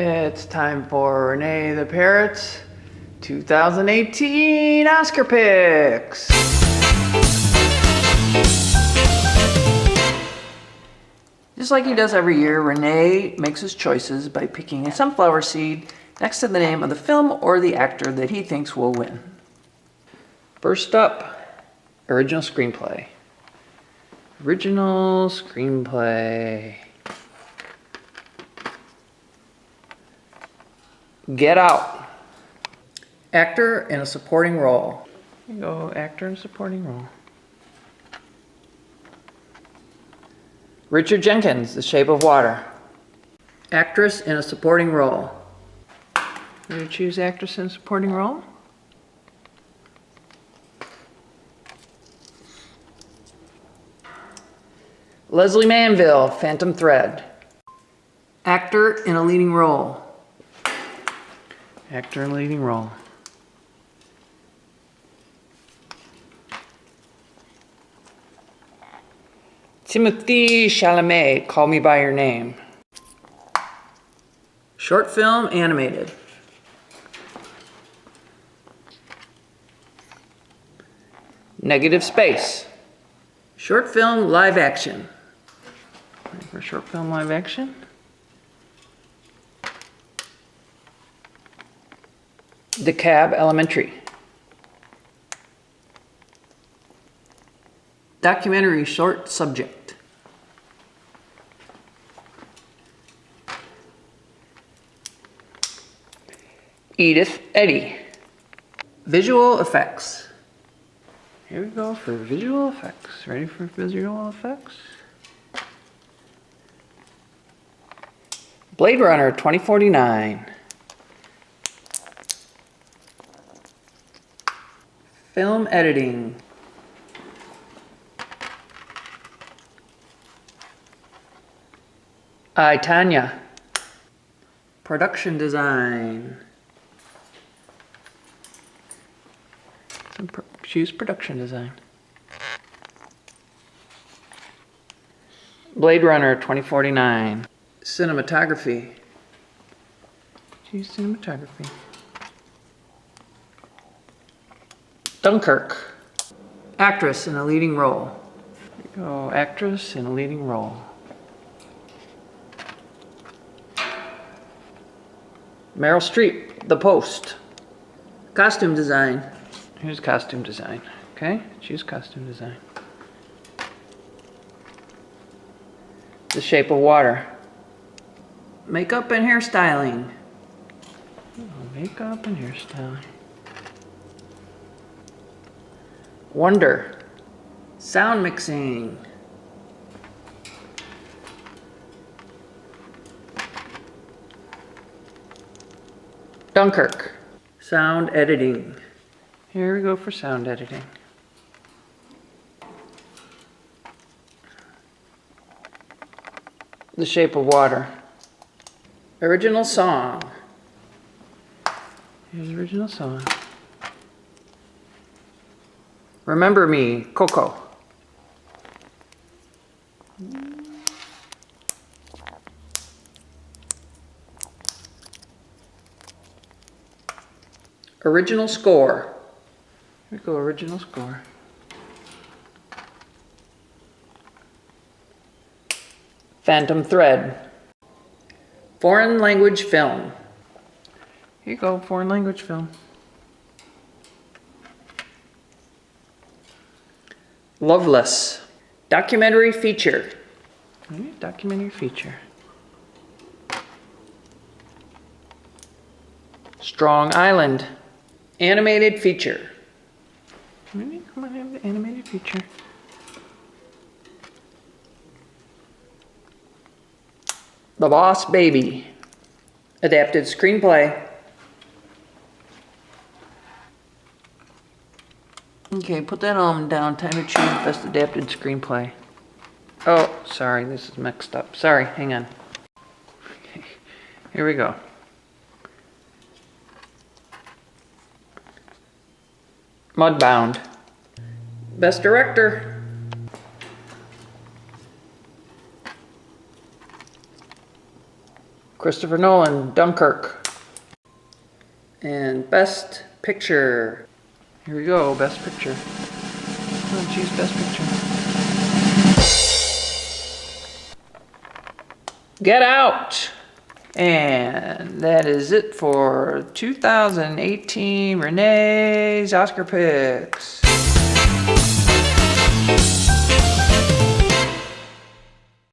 It's time for Rene the Parrot's 2018 Oscar picks. Just like he does every year, Rene makes his choices by picking a sunflower seed next to the name of the film or the actor that he thinks will win. First up, original screenplay. Original screenplay. Get Out. Actor in a supporting role. Here you go, actor in a supporting role. Richard Jenkins, The Shape of Water. Actress in a supporting role. Did you choose actress in a supporting role? Leslie Manville, Phantom Thread. Actor in a leading role. Actor in a leading role. Timothée Chalamet, Call Me By Your Name. Short film, animated. Negative Space. Short film, live action. Ready for short film, live action? DeKalb Elementary. Documentary short subject. Edith Eddy. Visual effects. Here we go for visual effects. Ready for visual effects? Blade Runner 2049. Film editing. I, Tanya. Production design. Choose production design. Blade Runner 2049. Cinematography. Choose cinematography. Dunkirk. Actress in a leading role. Here we go, actress in a leading role. Meryl Streep, The Post. Costume design. Here's costume design. Okay, choose costume design. The Shape of Water. Makeup and hairstyling. Makeup and hairstyling. Wonder. Sound mixing. Dunkirk. Sound editing. Here we go for sound editing. The Shape of Water. Original song. Here's the original song. Remember Me, Coco. Original score. Here we go, original score. Phantom Thread. Foreign language film. Here you go, foreign language film. Loveless. Documentary feature. Documentary feature. Strong Island. Animated feature. Come on, have the animated feature. The Boss Baby. Adapted screenplay. Okay, put that on down. Time to choose best adapted screenplay. Oh, sorry, this is mixed up. Sorry, hang on. Okay, here we go. Mudbound. Best Director. Christopher Nolan, Dunkirk. And Best Picture. Here we go, Best Picture. Oh, choose Best Picture. Get Out! And that is it for 2018 Renee's Oscar picks.